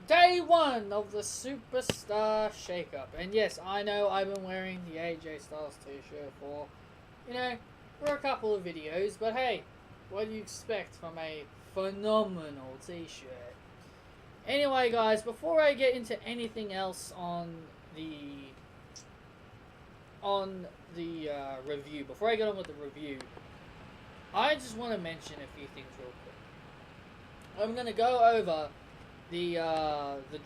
day one of the Superstar Shakeup. And yes, I know I've been wearing the AJ Styles t-shirt for, for a couple of videos, but hey, what do you expect from a phenomenal t-shirt? Anyway, guys, before I get into anything else on the review, before I get on with the review, I just want to mention a few things real quick. I'm gonna go over the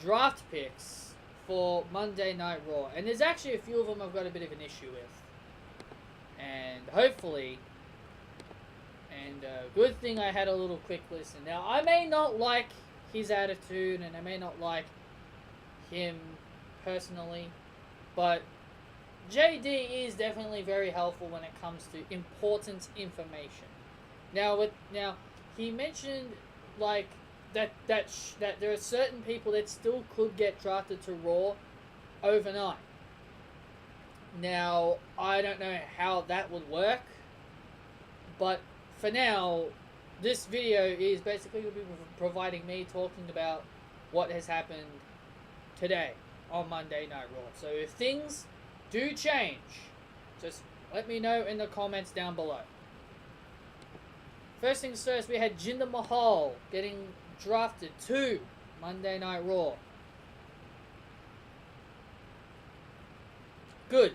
draft picks for Monday Night Raw, and there's actually a few of them I've got a bit of an issue with, and hopefully, and good thing I had a little quick listen. Now, I may not like his attitude, and I may not like him personally, but JD is definitely very helpful when it comes to important information. Now, he mentioned like that there are certain people that still could get drafted to Raw overnight. Now, I don't know how that would work, but for now, this video is basically going to be providing me talking about what has happened today on Monday Night Raw. So if things do change, just let me know in the comments down below. First things first, we had Jinder Mahal getting drafted to Monday Night Raw. Good.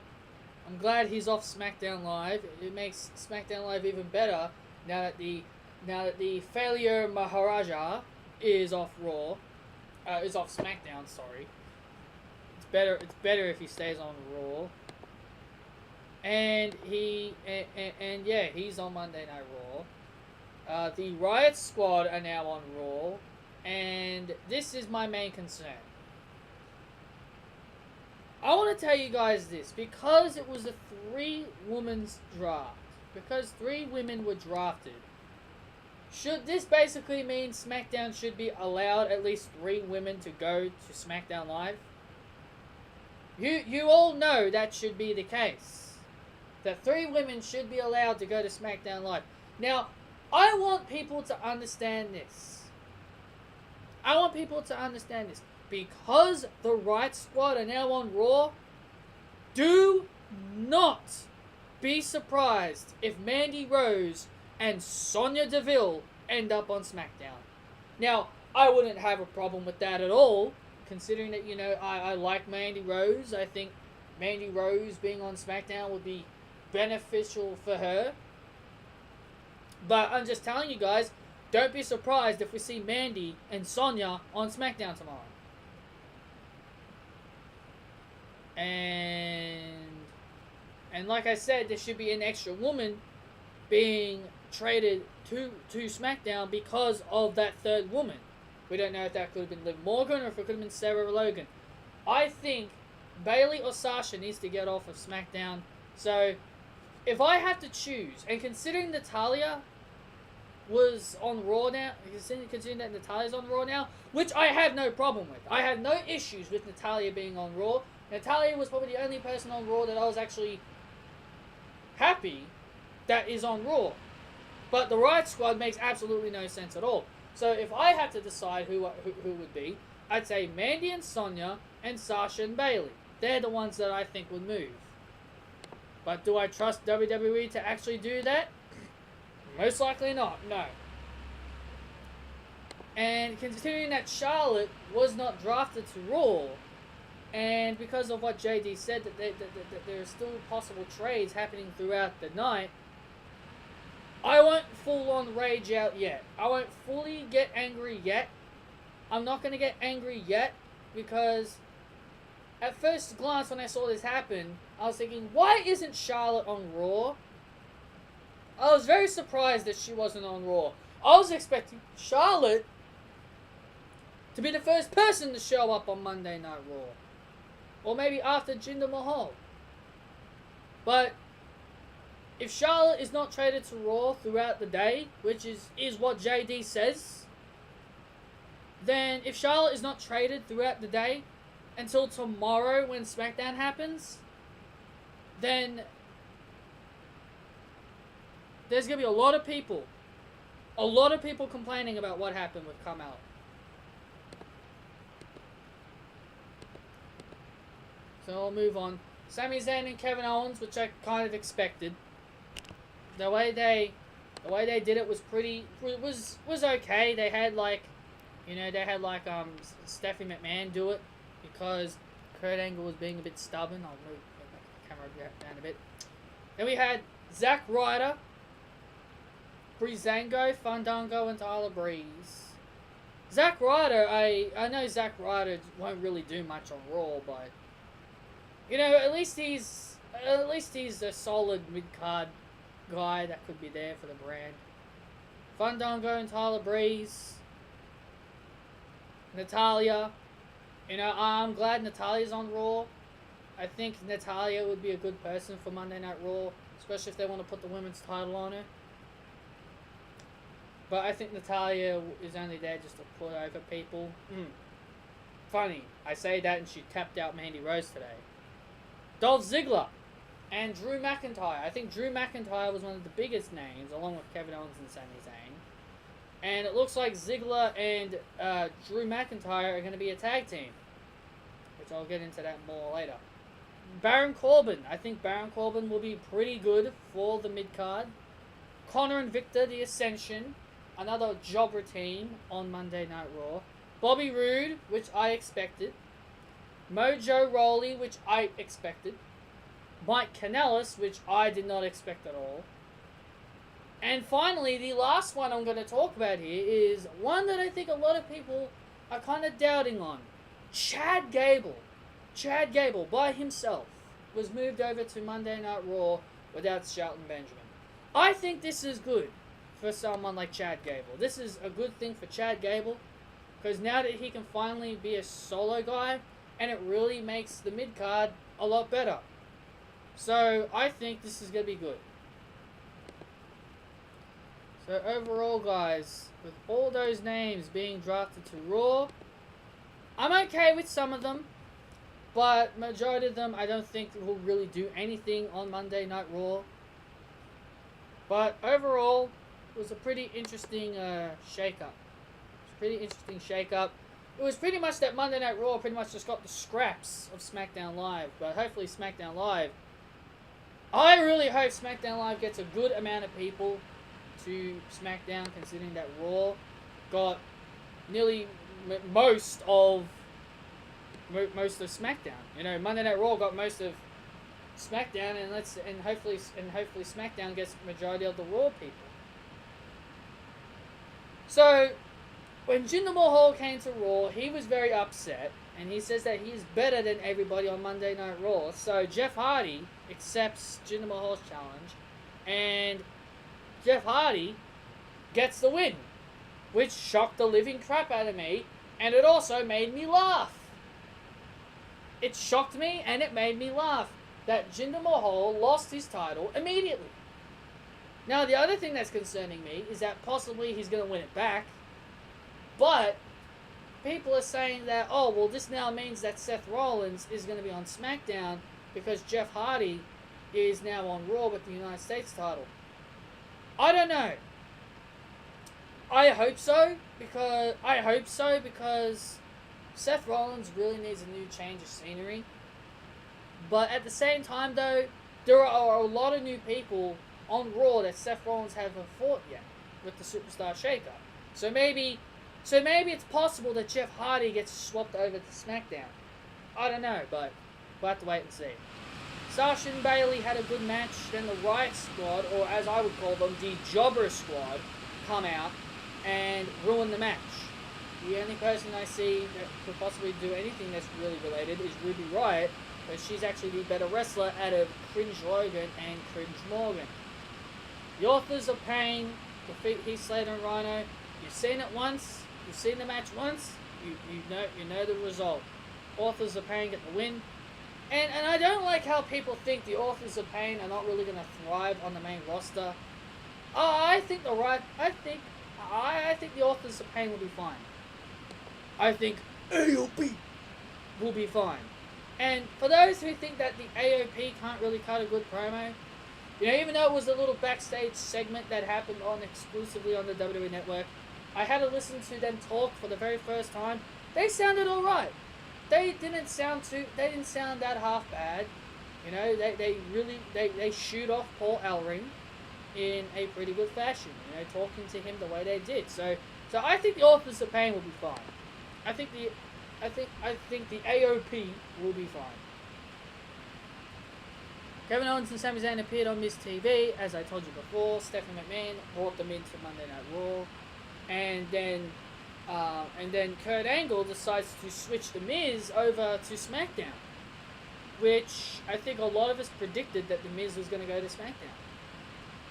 I'm glad he's off SmackDown Live. It makes SmackDown Live even better now that the failure Maharaja is off Raw, is off SmackDown. Sorry. It's better if he stays on Raw. And yeah, he's on Monday Night Raw. The Riot Squad are now on Raw, and this is my main concern. I want to tell you guys this, because it was a 3-women's draft, because 3 women were drafted, should this basically mean SmackDown should be allowed at least 3 women to go to SmackDown Live? You all know that should be the case. That 3 women should be allowed to go to SmackDown Live. Now, I want people to understand this. Because the Riot Squad are now on Raw, do not be surprised if Mandy Rose and Sonya Deville end up on SmackDown. Now, I wouldn't have a problem with that at all, considering that, I like Mandy Rose. I think Mandy Rose being on SmackDown would be beneficial for her. But I'm just telling you guys, don't be surprised if we see Mandy and Sonya on SmackDown tomorrow. And like I said, there should be an extra woman being traded to SmackDown because of that 3rd woman. We don't know if that could have been Liv Morgan or if it could have been Sarah Logan. I think Bayley or Sasha needs to get off of SmackDown. So, if I have to choose, and considering Natalya was on Raw now, considering that Natalya's on Raw now, which I have no problem with. I have no issues with Natalya being on Raw. Natalya was probably the only person on Raw that I was actually happy that is on Raw. But the Riot Squad makes absolutely no sense at all. So if I had to decide who would be, I'd say Mandy and Sonya and Sasha and Bayley. They're the ones that I think would move. But do I trust WWE to actually do that? Most likely not, no. And considering that Charlotte was not drafted to Raw, and because of what JD said, that there are still possible trades happening throughout the night, I won't full-on rage out yet. I won't fully get angry yet. I'm not going to get angry yet, because at first glance when I saw this happen, I was thinking, why isn't Charlotte on Raw? I was very surprised that she wasn't on Raw. I was expecting Charlotte to be the first person to show up on Monday Night Raw. Or maybe after Jinder Mahal. But if Charlotte is not traded to Raw throughout the day, which is what JD says, then if Charlotte is not traded throughout the day until tomorrow when SmackDown happens, then there's going to be a lot of people complaining about what happened with Carmella. So I'll move on. Sami Zayn and Kevin Owens, which I kind of expected. The way they did it was was okay. They had Stephanie McMahon do it because Kurt Angle was being a bit stubborn. I'll move the camera down a bit. Then we had Zack Ryder, Breezango, Fandango, and Tyler Breeze. Zack Ryder, I know Zack Ryder won't really do much on Raw, but at least he's a solid mid-card guy that could be there for the brand. Fandango and Tyler Breeze. Natalya. I'm glad Natalya's on Raw. I think Natalya would be a good person for Monday Night Raw, especially if they want to put the women's title on her. But I think Natalya is only there just to put over people. Funny, I say that and she tapped out Mandy Rose today. Dolph Ziggler and Drew McIntyre. I think Drew McIntyre was one of the biggest names, along with Kevin Owens and Sami Zayn. And it looks like Ziggler and Drew McIntyre are going to be a tag team, which I'll get into that more later. Baron Corbin. I think Baron Corbin will be pretty good for the mid-card. Connor and Victor, the Ascension. Another jobber team on Monday Night Raw. Bobby Roode, which I expected. Mojo Rawley, which I expected. Mike Kanellis, which I did not expect at all. And finally, the last one I'm going to talk about here is one that I think a lot of people are kind of doubting on. Chad Gable. Chad Gable, by himself, was moved over to Monday Night Raw without Shelton Benjamin. I think this is good for someone like Chad Gable. This is a good thing for Chad Gable, because now that he can finally be a solo guy, and it really makes the mid-card a lot better. So, I think this is going to be good. So, overall, guys, with all those names being drafted to Raw, I'm okay with some of them, but majority of them I don't think will really do anything on Monday Night Raw. But overall, it was a pretty interesting shake-up. It was pretty much that Monday Night Raw pretty much just got the scraps of SmackDown Live. But hopefully SmackDown Live... I really hope SmackDown Live gets a good amount of people to SmackDown, considering that Raw got nearly most of SmackDown. Monday Night Raw got most of SmackDown, and hopefully SmackDown gets the majority of the Raw people. So, when Jinder Mahal came to Raw, he was very upset, and he says that he's better than everybody on Monday Night Raw. So Jeff Hardy accepts Jinder Mahal's challenge, and Jeff Hardy gets the win, which shocked the living crap out of me, and it also made me laugh. It shocked me, and it made me laugh that Jinder Mahal lost his title immediately. Now, the other thing that's concerning me is that possibly he's going to win it back, but people are saying that, oh, well, this now means that Seth Rollins is going to be on SmackDown because Jeff Hardy is now on Raw with the United States title. I don't know. I hope so because Seth Rollins really needs a new change of scenery. But at the same time, though, there are a lot of new people on Raw that Seth Rollins haven't fought yet with the Superstar Shakeup. So maybe it's possible that Jeff Hardy gets swapped over to SmackDown. I don't know, but we'll have to wait and see. Sasha and Bayley had a good match. Then the Riot Squad, or as I would call them, the Jobber Squad, come out and ruin the match. The only person I see that could possibly do anything that's really related is Ruby Riott, but she's actually the better wrestler out of Cringe Logan and Cringe Morgan. The Authors of Pain defeat Heath Slater and Rhino. You've seen it once. You've seen the match once. You know the result. Authors of Pain get the win. And I don't like how people think the Authors of Pain are not really going to thrive on the main roster. I think the Authors of Pain will be fine. I think AOP will be fine. And for those who think that the AOP can't really cut a good promo, even though it was a little backstage segment that happened exclusively on the WWE Network, I had to listen to them talk for the very first time. They sounded alright. they didn't sound that half bad. You know, they shoot off Paul Ellering in a pretty good fashion. You know, talking to him the way they did. So I think the Authors of Pain will be fine. I think the AOP will be fine. Kevin Owens and Sami Zayn appeared on Miz TV, as I told you before. Stephanie McMahon brought them into Monday Night Raw, and then Kurt Angle decides to switch the Miz over to SmackDown, which I think a lot of us predicted that the Miz was going to go to SmackDown.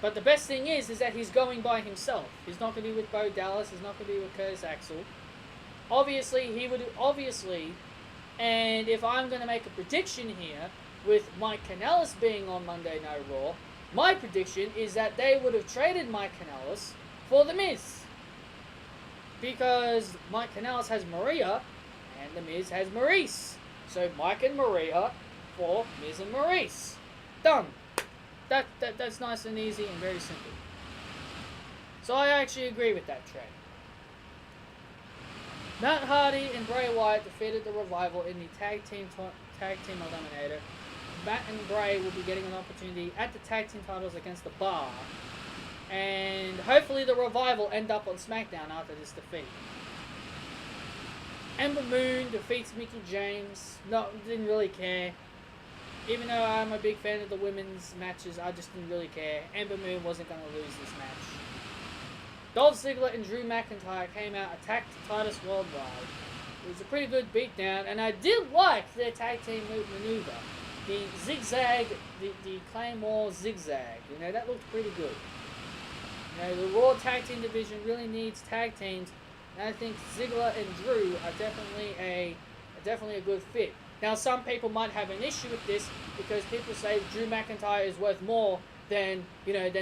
But the best thing is that he's going by himself. He's not going to be with Bo Dallas. He's not going to be with Curtis Axel. Obviously, and if I'm going to make a prediction here, with Mike Kanellis being on Monday Night Raw, my prediction is that they would have traded Mike Kanellis for The Miz. Because Mike Kanellis has Maria, and The Miz has Maurice. So Mike and Maria for Miz and Maurice. Done. That's nice and easy and very simple. So I actually agree with that trade. Matt Hardy and Bray Wyatt defeated the Revival in the Tag Team Eliminator. Matt and Bray will be getting an opportunity at the Tag Team titles against the Bar. And hopefully the Revival end up on SmackDown after this defeat. Ember Moon defeats Mickie James. No, didn't really care. Even though I'm a big fan of the women's matches, I just didn't really care. Ember Moon wasn't going to lose this match. Dolph Ziggler and Drew McIntyre came out, attacked Titus Worldwide. It was a pretty good beatdown, and I did like their tag team maneuver. The zigzag, the Claymore zigzag, you know, that looked pretty good. You know, the Raw tag team division really needs tag teams, and I think Ziggler and Drew are definitely a good fit. Now, some people might have an issue with this because people say Drew McIntyre is worth more than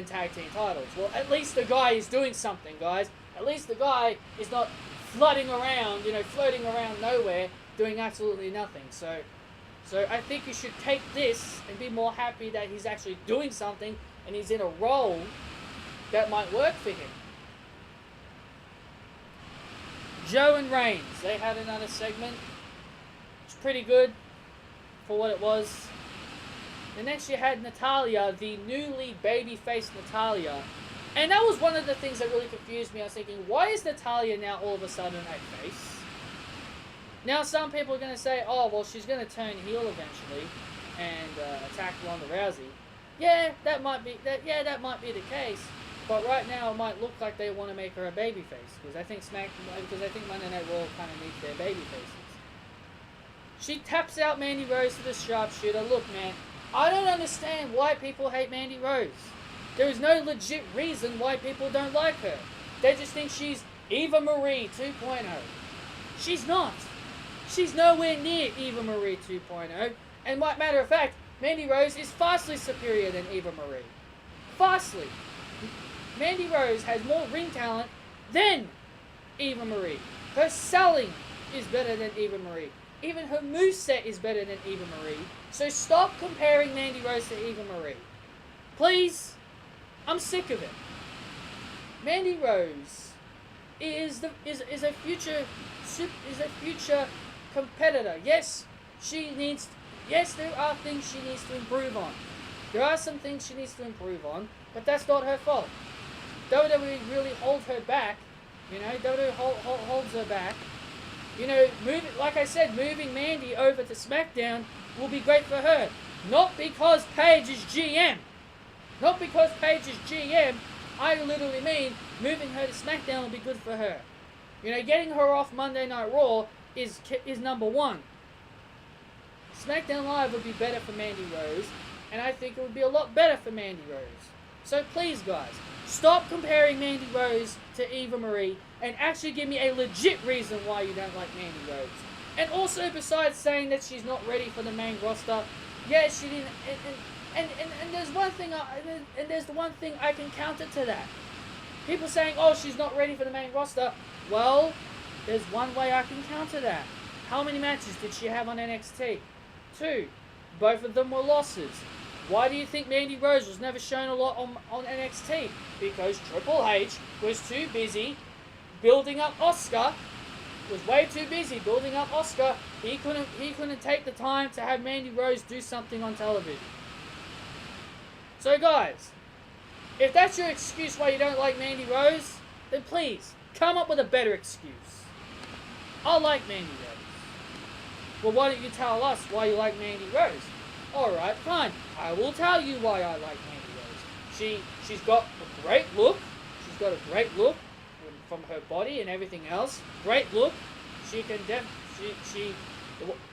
tag team titles. Well, at least the guy is doing something, guys. At least the guy is not floating around nowhere, doing absolutely nothing. So I think you should take this and be more happy that he's actually doing something and he's in a role that might work for him. Joe and Reigns, they had another segment. It's pretty good for what it was. And next you had Natalya, the newly baby-faced Natalya. And that was one of the things that really confused me. I was thinking, why is Natalya now all of a sudden a face? Now some people are going to say, oh, well, she's going to turn heel eventually and attack Ronda Rousey. Yeah, that might be the case. But right now it might look like they want to make her a babyface because I think Monday Night Raw kind of needs their babyfaces. She taps out Mandy Rose to the sharpshooter. Look, man, I don't understand why people hate Mandy Rose. There is no legit reason why people don't like her. They just think she's Eva Marie 2.0. She's not. She's nowhere near Eva Marie 2.0. And matter of fact, Mandy Rose is vastly superior than Eva Marie. Vastly. Mandy Rose has more ring talent than Eva Marie. Her selling is better than Eva Marie. Even her moveset is better than Eva Marie. So stop comparing Mandy Rose to Eva Marie. Please. I'm sick of it. Mandy Rose is a future competitor. Yes, there are things she needs to improve on. There are some things she needs to improve on, but that's not her fault. WWE really holds her back. WWE holds her back. Like I said, moving Mandy over to SmackDown will be great for her. Not because Paige is GM. Not because Paige is GM. I literally mean moving her to SmackDown will be good for her. Getting her off Monday Night Raw is number one. SmackDown Live would be better for Mandy Rose, and I think it would be a lot better for Mandy Rose. So please, guys, stop comparing Mandy Rose to Eva Marie and actually give me a legit reason why you don't like Mandy Rose. And also, besides saying that she's not ready for the main roster, yeah, she didn't. And there's one thing, and there's the one thing I can counter to that. People saying, "Oh, she's not ready for the main roster." Well, there's one way I can counter that. How many matches did she have on NXT? 2. Both of them were losses. Why do you think Mandy Rose was never shown a lot on NXT? Because Triple H was too busy building up Asuka was way too busy building up Oscar. He couldn't take the time to have Mandy Rose do something on television. So guys, if that's your excuse why you don't like Mandy Rose, then please come up with a better excuse. I like Mandy Rose. Well, why don't you tell us why you like Mandy Rose? Alright, fine. I will tell you why I like Mandy Rose. She's got a great look. She's got a great look from her body and everything else. Great look.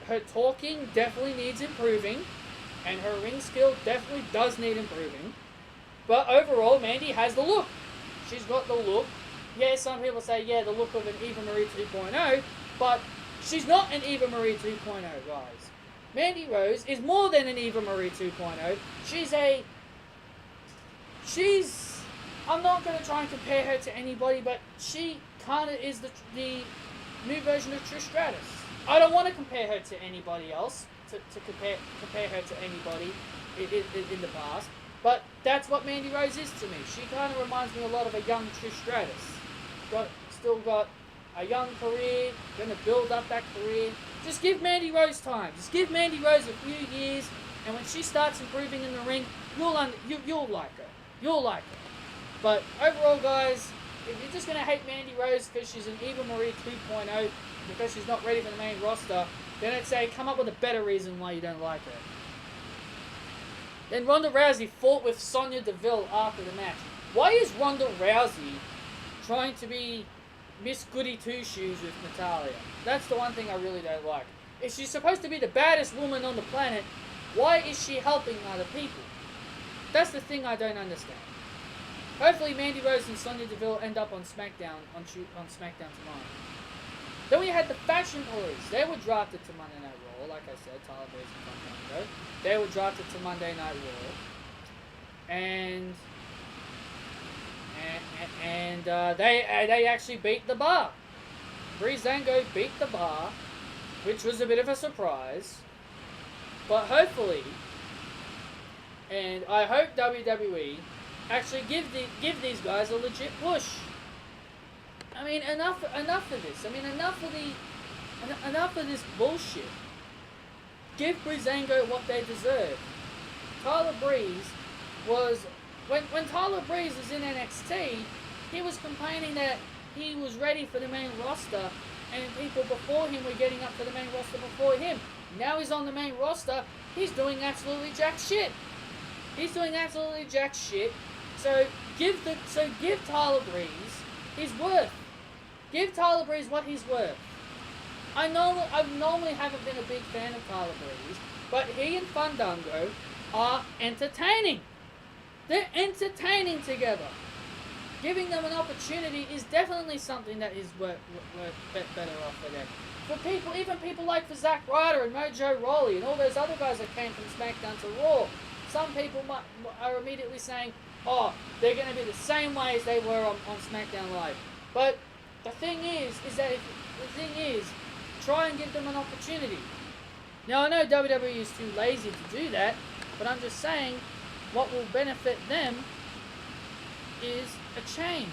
Her talking definitely needs improving, and her ring skill definitely does need improving. But overall, Mandy has the look. She's got the look. Yeah, some people say, yeah, the look of an Eva Marie 2.0, but she's not an Eva Marie 2.0, guys. Mandy Rose is more than an Eva Marie 2.0. I'm not going to try and compare her to anybody, but she kind of is the new version of Trish Stratus. I don't want to compare her to anybody else, to compare her to anybody in the past, but that's what Mandy Rose is to me. She kind of reminds me a lot of a young Trish Stratus. Still got a young career, going to build up that career. Just give Mandy Rose time. Just give Mandy Rose a few years, and when she starts improving in the ring, you'll like her. You'll like her. But overall, guys, if you're just going to hate Mandy Rose because she's an Eva Marie 2.0, because she's not ready for the main roster, then I'd say come up with a better reason why you don't like her. Then Ronda Rousey fought with Sonya Deville after the match. Why is Ronda Rousey trying to be Miss Goody Two-Shoes with Natalya? That's the one thing I really don't like. If she's supposed to be the baddest woman on the planet, why is she helping other people? That's the thing I don't understand. Hopefully Mandy Rose and Sonya Deville end up on SmackDown on SmackDown tomorrow. Then we had the Fashion Police. They were drafted to Monday Night Raw, like I said, Tyler Breeze and Fandango. They were drafted to Monday Night Raw, and they actually beat the Bar. Breezango beat the Bar, which was a bit of a surprise. But hopefully, and I hope WWE actually give these guys a legit push. I mean, enough of this. I mean, enough of this bullshit. Give Breezango what they deserve. Tyler Breeze was when Tyler Breeze was in NXT, he was complaining that he was ready for the main roster, and people before him were getting up to the main roster before him. Now he's on the main roster. He's doing absolutely jack shit. He's doing absolutely jack shit. So give Tyler Breeze his worth. Give Tyler Breeze what he's worth. I normally haven't been a big fan of Tyler Breeze, but he and Fandango are entertaining. They're entertaining together. Giving them an opportunity is definitely something that is worth better off for them. For people, even people like for Zack Ryder and Mojo Rawley and all those other guys that came from SmackDown to Raw, some people are immediately saying, oh, they're going to be the same way as they were on SmackDown Live. But the thing is try and give them an opportunity. Now, I know WWE is too lazy to do that, but I'm just saying, what will benefit them is a change.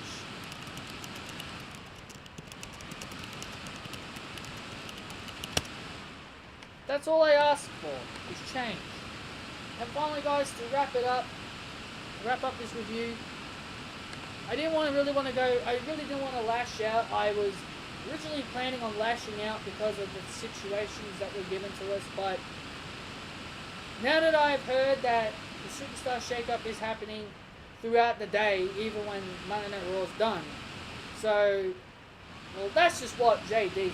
That's all I ask for, is change. And finally, guys, to wrap up this review, I really didn't want to lash out. I was originally planning on lashing out because of the situations that were given to us, but now that I've heard that the Superstar Shakeup is happening throughout the day, even when Monday Night Raw is done, so, well, that's just what JD says.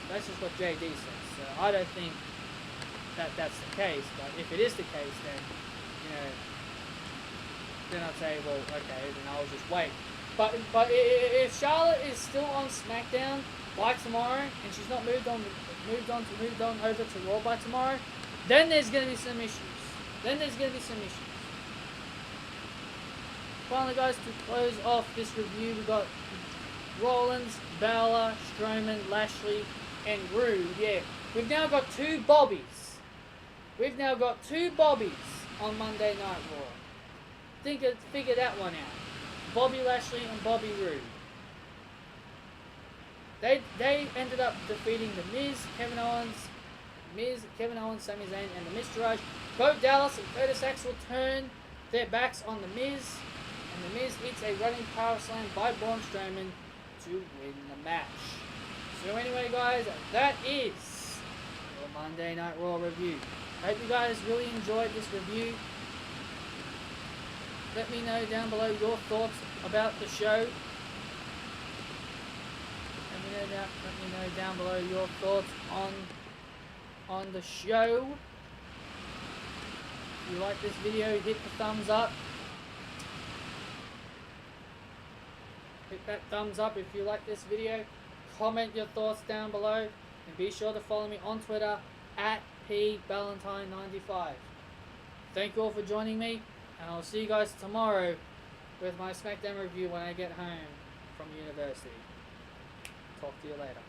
So I don't think that that's the case, but if it is the case, then, then I'd say, well, okay, then I'll just wait. But if Charlotte is still on SmackDown by tomorrow, and she's not moved on over to Raw by tomorrow, then there's going to be some issues. Finally, guys, to close off this review, we got Rollins, Balor, Strowman, Lashley, and Rude. Yeah, we've now got two Bobbies. On Monday Night Raw. Figure that one out. Bobby Lashley and Bobby Roode. They ended up defeating The Miz, Kevin Owens, Sami Zayn, and The Miztourage. Both Dallas and Curtis Axel turn their backs on The Miz, and The Miz hits a running power slam by Braun Strowman to win the match. So anyway, guys, that is your Monday Night Raw review. I hope you guys really enjoyed this review. Let me know down below your thoughts about the show. Let me know down below your thoughts on the show. If you like this video, hit the thumbs up. Hit that thumbs up if you like this video. Comment your thoughts down below. And be sure to follow me on Twitter at PBallantine95. Thank you all for joining me. And I'll see you guys tomorrow with my SmackDown review when I get home from university. Talk to you later.